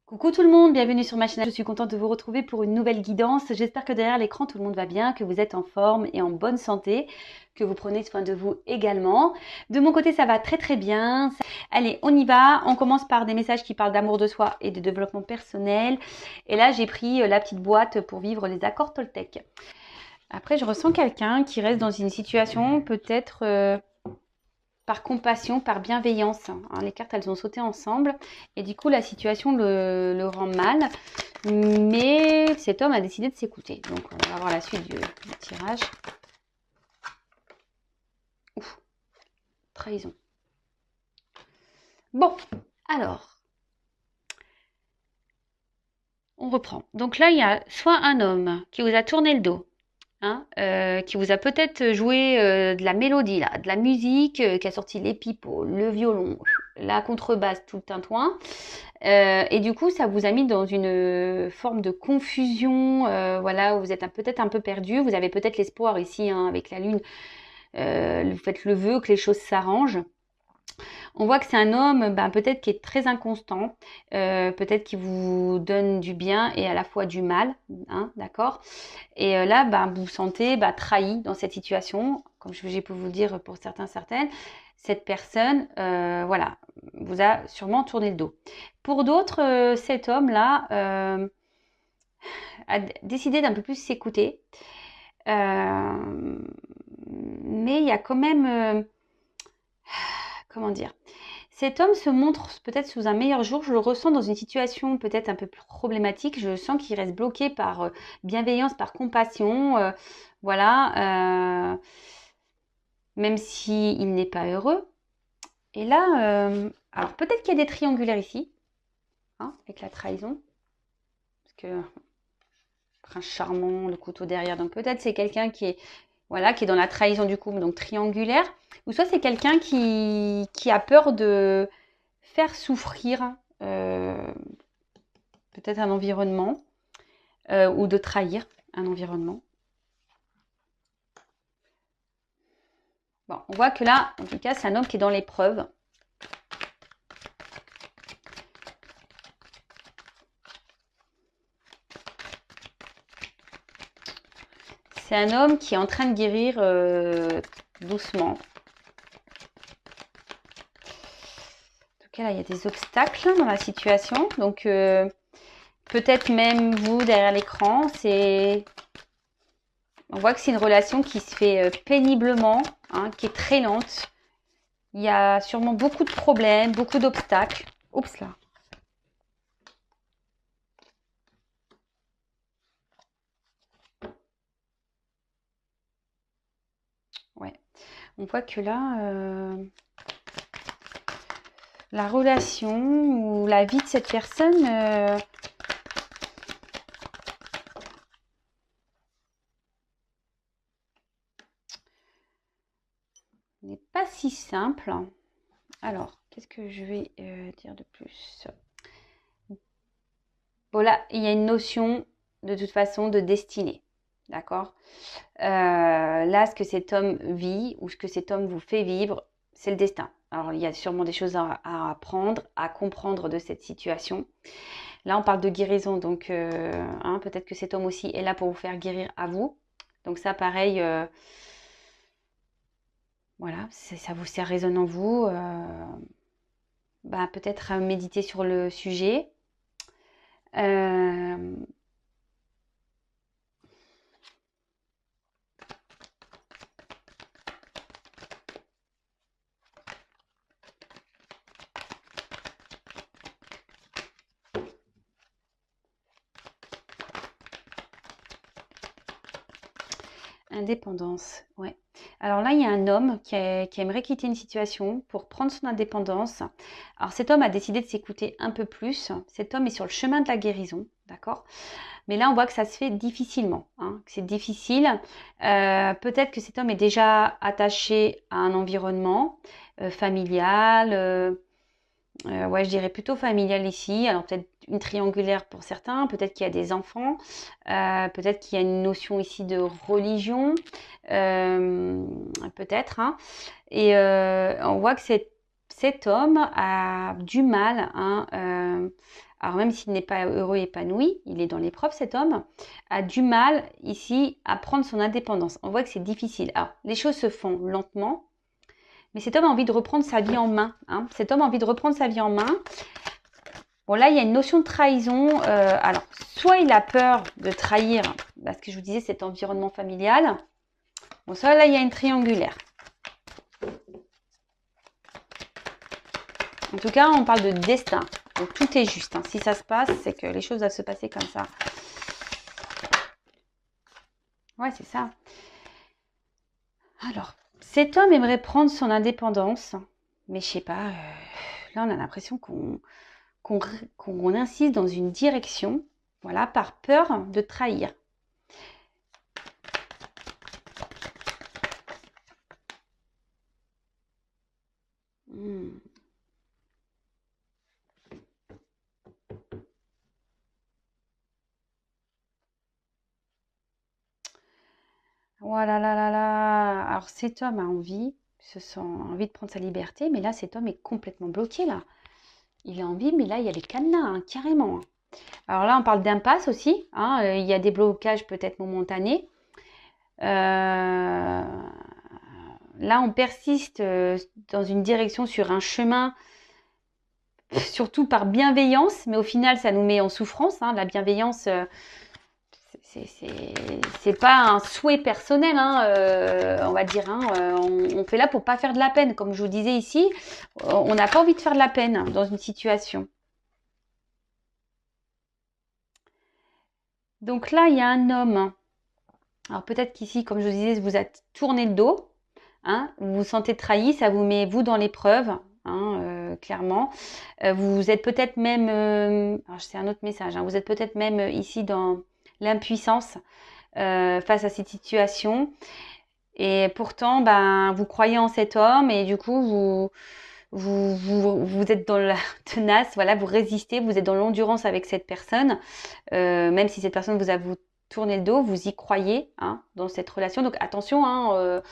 Coucou tout le monde, bienvenue sur ma chaîne. Je suis contente de vous retrouver pour une nouvelle guidance. J'espère que derrière l'écran tout le monde va bien, que vous êtes en forme et en bonne santé, que vous prenez soin de vous également. De mon côté, ça va très très bien. Allez, on y va. On commence par des messages qui parlent d'amour de soi et de développement personnel. Et là, j'ai pris la petite boîte pour vivre les accords Toltec. Après, je ressens quelqu'un qui reste dans une situation peut-être par compassion, par bienveillance. Hein. Les cartes, elles ont sauté ensemble et du coup, la situation le rend mal. Mais cet homme a décidé de s'écouter. Donc, on va voir la suite du tirage. Ouf, trahison. Bon, alors, on reprend. Donc là, il y a soit un homme qui vous a tourné le dos, hein, qui vous a peut-être joué de la mélodie, là, de la musique, qui a sorti les pipeaux, le violon, la contrebasse, tout le tintouin. Et du coup, ça vous a mis dans une forme de confusion, voilà, où vous êtes peut-être un peu perdu. Vous avez peut-être l'espoir ici, hein, avec la lune, vous faites le vœu que les choses s'arrangent. On voit que c'est un homme, peut-être qui est très inconstant, peut-être qui vous donne du bien et à la fois du mal, hein, d'accord. Et là, vous vous sentez trahi dans cette situation, comme j'ai pu vous le dire pour certains, certaines. Cette personne, voilà, vous a sûrement tourné le dos. Pour d'autres, cet homme-là a décidé d'un peu plus s'écouter. Mais il y a quand même, comment dire, cet homme se montre peut-être sous un meilleur jour. Je le ressens dans une situation peut-être un peu plus problématique. Je sens qu'il reste bloqué par bienveillance, par compassion. Voilà. Même s'il n'est pas heureux. Et là, alors peut-être qu'il y a des triangulaires ici, hein, avec la trahison. Parce que prince charmant, le couteau derrière. Donc peut-être c'est quelqu'un qui est, voilà, qui est dans la trahison du couple, donc triangulaire. Ou soit c'est quelqu'un qui a peur de faire souffrir peut-être un environnement ou de trahir un environnement. Bon, on voit que là, en tout cas, c'est un homme qui est dans l'épreuve. C'est un homme qui est en train de guérir doucement. En tout cas, là, il y a des obstacles dans la situation. Donc, peut-être même vous, derrière l'écran, on voit que c'est une relation qui se fait péniblement, hein, qui est très lente. Il y a sûrement beaucoup de problèmes, beaucoup d'obstacles. Oups là. Ouais. On voit que là, la relation ou la vie de cette personne n'est pas si simple. Alors, qu'est-ce que je vais dire de plus? Bon, là, il y a une notion de toute façon de destinée. D'accord? Là, ce que cet homme vit ou ce que cet homme vous fait vivre, c'est le destin. Alors, il y a sûrement des choses à apprendre, à comprendre de cette situation. Là, on parle de guérison, donc hein, peut-être que cet homme aussi est là pour vous faire guérir à vous. Donc ça, pareil, voilà, ça résonne en vous. Peut-être méditer sur le sujet. Indépendance, ouais. Alors là, il y a un homme qui aimerait quitter une situation pour prendre son indépendance. Alors cet homme a décidé de s'écouter un peu plus. Cet homme est sur le chemin de la guérison, d'accord? Mais là, on voit que ça se fait difficilement, hein, que c'est difficile. Peut-être que cet homme est déjà attaché à un environnement familial, ouais, je dirais plutôt familial ici. Alors peut-être une triangulaire pour certains, peut-être qu'il y a des enfants, peut-être qu'il y a une notion ici de religion, euh, peut-être. Hein. Et on voit que cet homme a du mal, hein, alors même s'il n'est pas heureux, épanoui, il est dans l'épreuve, cet homme, a du mal ici à prendre son indépendance. On voit que c'est difficile. Alors, les choses se font lentement, mais cet homme a envie de reprendre sa vie en main. Hein. Cet homme a envie de reprendre sa vie en main. Bon, là, il y a une notion de trahison. Alors, soit il a peur de trahir, parce que je vous disais, cet environnement familial. Bon, ça, là, il y a une triangulaire. En tout cas, on parle de destin. Donc, tout est juste. Hein. Si ça se passe, c'est que les choses doivent se passer comme ça. Ouais, c'est ça. Alors, cet homme aimerait prendre son indépendance, mais je sais pas, là, on a l'impression qu'on insiste dans une direction, voilà, par peur de trahir. Voilà, là, là, là. Alors cet homme a envie, envie de prendre sa liberté, mais là, cet homme est complètement bloqué, là. Il a envie, mais là, il y a les cadenas, hein, carrément. Hein. Alors là, on parle d'impasse aussi. Hein, il y a des blocages peut-être momentanés. Là, on persiste dans une direction sur un chemin, surtout par bienveillance, mais au final, ça nous met en souffrance. Hein, la bienveillance, c'est pas un souhait personnel, hein, on va dire. Hein, on fait là pour pas faire de la peine. Comme je vous disais ici, on n'a pas envie de faire de la peine dans une situation. Donc là, il y a un homme. Alors peut-être qu'ici, comme je vous disais, vous a tourné le dos. Hein, vous vous sentez trahi, ça vous met vous dans l'épreuve, hein, clairement. Vous êtes peut-être même, alors c'est un autre message, hein, vous êtes peut-être même ici dans l'impuissance face à cette situation. Et pourtant, ben, vous croyez en cet homme et du coup, vous êtes dans la tenace, voilà, vous résistez, vous êtes dans l'endurance avec cette personne, même si cette personne vous tourné le dos, vous y croyez hein, dans cette relation. Donc attention, hein,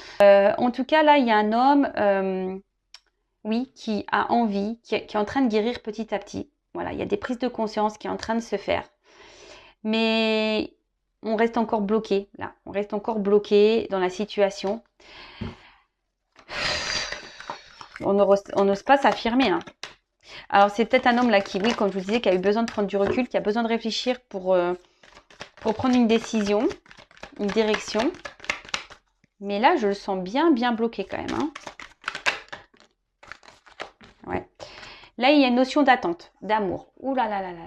en tout cas là, il y a un homme, oui, qui a envie, qui est en train de guérir petit à petit. Voilà, il y a des prises de conscience qui sont en train de se faire. Mais on reste encore bloqué, là. On reste encore bloqué dans la situation. On n'ose pas s'affirmer. Hein. Alors, c'est peut-être un homme là qui, oui, comme je vous disais, qui a eu besoin de prendre du recul, qui a besoin de réfléchir pour prendre une décision, une direction. Mais là, je le sens bien bloqué quand même. Hein. Ouais. Là, il y a une notion d'attente, d'amour. Ouh là là là là là.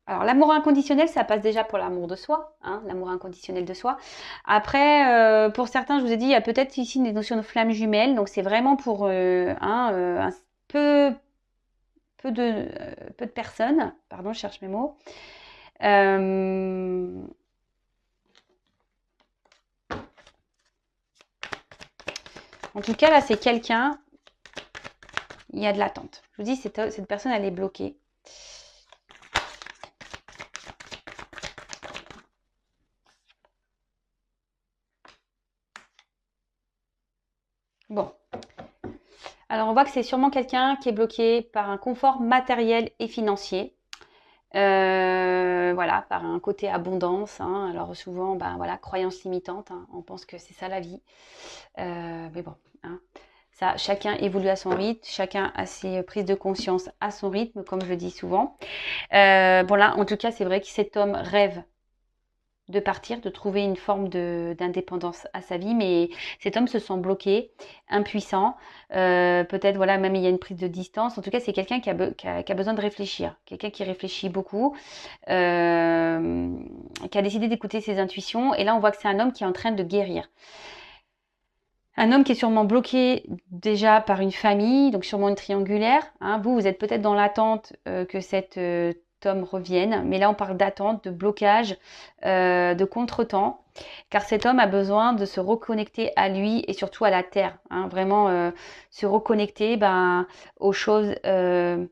Alors, l'amour inconditionnel, ça passe déjà pour l'amour de soi, hein, l'amour inconditionnel de soi. Après, pour certains, je vous ai dit, il y a peut-être ici des notions de flammes jumelles. Donc, c'est vraiment pour un peu de personnes. Pardon, je cherche mes mots. En tout cas, là, c'est quelqu'un, il y a de l'attente. Je vous dis, cette personne, elle est bloquée. Bon. Alors, on voit que c'est sûrement quelqu'un qui est bloqué par un confort matériel et financier. Voilà, par un côté abondance. Hein. Alors, souvent, ben, voilà, croyance limitante. Hein. On pense que c'est ça la vie. Mais bon, hein. Ça, chacun évolue à son rythme. Chacun a ses prises de conscience à son rythme, comme je le dis souvent. Bon, là, en tout cas, c'est vrai que cet homme rêve de partir, de trouver une forme d'indépendance à sa vie, mais cet homme se sent bloqué, impuissant, peut-être voilà même il y a une prise de distance. En tout cas, c'est quelqu'un qui a besoin de réfléchir, quelqu'un qui réfléchit beaucoup, qui a décidé d'écouter ses intuitions. Et là, on voit que c'est un homme qui est en train de guérir. Un homme qui est sûrement bloqué déjà par une famille, donc sûrement une triangulaire. Hein. Vous êtes peut-être dans l'attente que cet homme revienne, mais là on parle d'attente, de blocage, de contretemps, car cet homme a besoin de se reconnecter à lui et surtout à la terre. Hein. Vraiment se reconnecter aux choses, on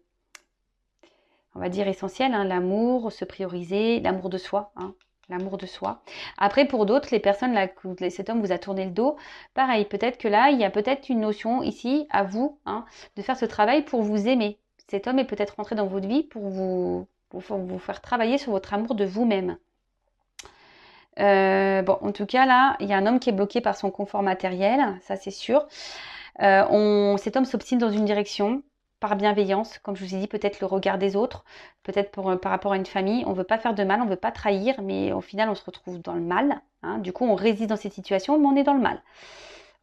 va dire essentielles, hein, l'amour, se prioriser, l'amour de soi. Hein. L'amour de soi. Après, pour d'autres, les personnes là, cet homme vous a tourné le dos, pareil, peut-être que là, il y a peut-être une notion ici, à vous, hein, de faire ce travail pour vous aimer. cet homme est peut-être rentré dans votre vie pour vous faire travailler sur votre amour de vous-même. Bon, en tout cas, là, il y a un homme qui est bloqué par son confort matériel, ça c'est sûr. Cet homme s'obstine dans une direction, par bienveillance, comme je vous ai dit, peut-être le regard des autres, peut-être par rapport à une famille. On ne veut pas faire de mal, on ne veut pas trahir, mais au final, on se retrouve dans le mal. Hein. Du coup, on résiste dans cette situation, mais on est dans le mal.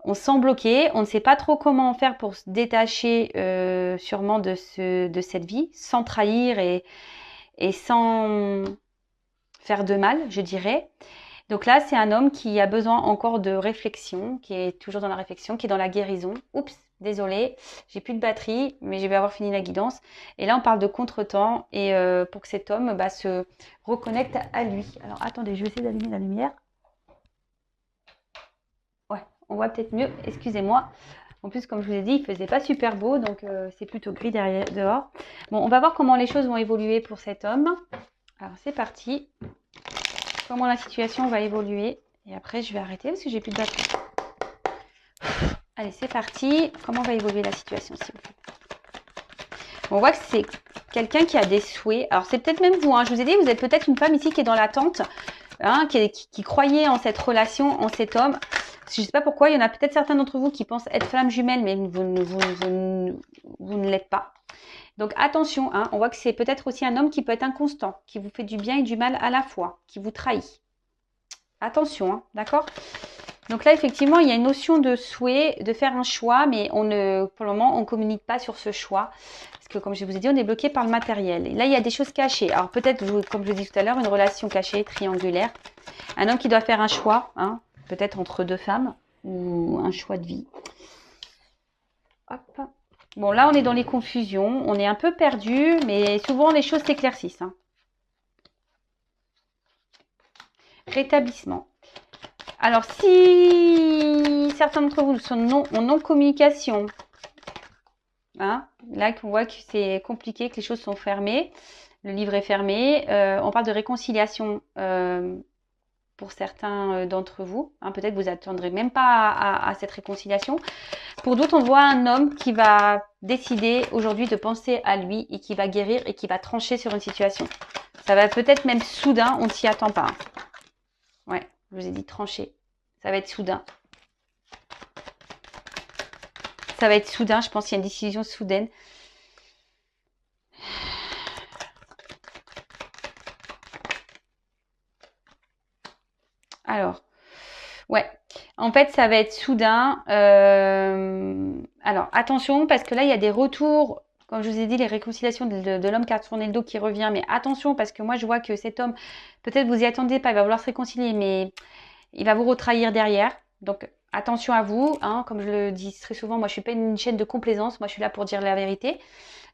On se sent bloqué, on ne sait pas trop comment faire pour se détacher sûrement de cette vie, sans trahir et sans faire de mal, je dirais. Donc là, c'est un homme qui a besoin encore de réflexion, qui est toujours dans la réflexion, qui est dans la guérison. Oups, désolé, j'ai plus de batterie, mais je vais avoir fini la guidance. Et là, on parle de contretemps et pour que cet homme se reconnecte à lui. Alors attendez, je vais essayer d'allumer la lumière. Ouais, on voit peut-être mieux, excusez-moi. En plus, comme je vous ai dit, il faisait pas super beau, donc c'est plutôt gris dehors. Bon, on va voir comment les choses vont évoluer pour cet homme. Alors c'est parti. Comment la situation va évoluer. Et après, je vais arrêter parce que j'ai plus de batterie. Allez, c'est parti. Comment va évoluer la situation, s'il vous plaît? On voit que c'est quelqu'un qui a des souhaits. Alors, c'est peut-être même vous. Hein. Je vous ai dit, vous êtes peut-être une femme ici qui est dans l'attente, hein, qui croyait en cette relation, en cet homme. Je ne sais pas pourquoi. Il y en a peut-être certains d'entre vous qui pensent être flamme jumelle, mais vous ne l'êtes pas. Donc attention, hein, on voit que c'est peut-être aussi un homme qui peut être inconstant, qui vous fait du bien et du mal à la fois, qui vous trahit. Attention, hein, d'accord? Donc là, effectivement, il y a une notion de souhait, de faire un choix, mais pour le moment, on ne communique pas sur ce choix. Parce que comme je vous ai dit, on est bloqué par le matériel. Et là, il y a des choses cachées. Alors peut-être, comme je vous ai dit tout à l'heure, une relation cachée, triangulaire. Un homme qui doit faire un choix, hein, peut-être entre deux femmes, ou un choix de vie. Hop. Bon, là, on est dans les confusions. On est un peu perdu, mais souvent, les choses s'éclaircissent. Hein. Rétablissement. Alors, si certains d'entre vous sont en non-communication, hein, là, on voit que c'est compliqué, que les choses sont fermées. Le livre est fermé. On parle de réconciliation pour certains d'entre vous. Hein, peut-être que vous attendrez même pas à cette réconciliation. Pour d'autres, on voit un homme qui va décider aujourd'hui de penser à lui et qui va guérir et qui va trancher sur une situation. Ça va peut-être même soudain, on ne s'y attend pas. Ouais, je vous ai dit trancher. Ça va être soudain. Ça va être soudain, je pense qu'il y a une décision soudaine. Alors, ouais. En fait, ça va être soudain. Alors, attention, parce que là, il y a des retours. Comme je vous ai dit, les réconciliations de l'homme qui a tourné le dos qui revient. Mais attention, parce que moi, je vois que cet homme, peut-être vous y attendez pas, il va vouloir se réconcilier, mais il va vous retrahir derrière. Donc, attention à vous. Hein, comme je le dis très souvent, moi, je suis pas une chaîne de complaisance. Moi, je suis là pour dire la vérité.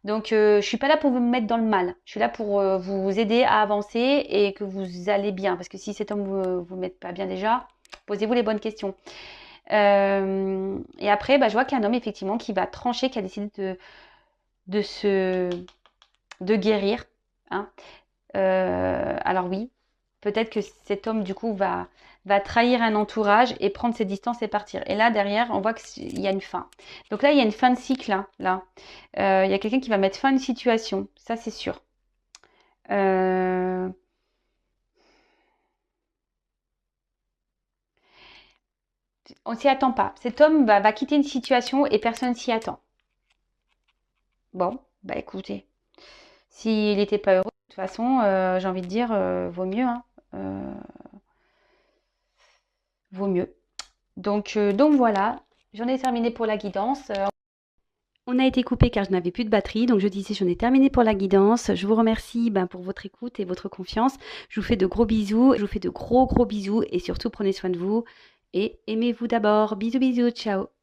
Donc, je suis pas là pour vous mettre dans le mal. Je suis là pour vous aider à avancer et que vous allez bien. Parce que si cet homme vous met pas bien déjà, posez-vous les bonnes questions. Et après, je vois qu'il y a un homme effectivement qui va trancher, qui a décidé de guérir. Hein. Alors oui, peut-être que cet homme du coup va trahir un entourage et prendre ses distances et partir. Et là derrière, on voit qu'il y a une fin. Donc là, il y a une fin de cycle. Hein, là, il y a quelqu'un qui va mettre fin à une situation. Ça, c'est sûr. On s'y attend pas. Cet homme va quitter une situation et personne s'y attend. Bon, écoutez, s'il n'était pas heureux, de toute façon, j'ai envie de dire, vaut mieux. Hein, vaut mieux. Donc voilà, j'en ai terminé pour la guidance. On a été coupé car je n'avais plus de batterie, donc je disais j'en ai terminé pour la guidance. Je vous remercie pour votre écoute et votre confiance. Je vous fais de gros bisous, je vous fais de gros bisous et surtout prenez soin de vous et aimez-vous d'abord. Bisous bisous, ciao.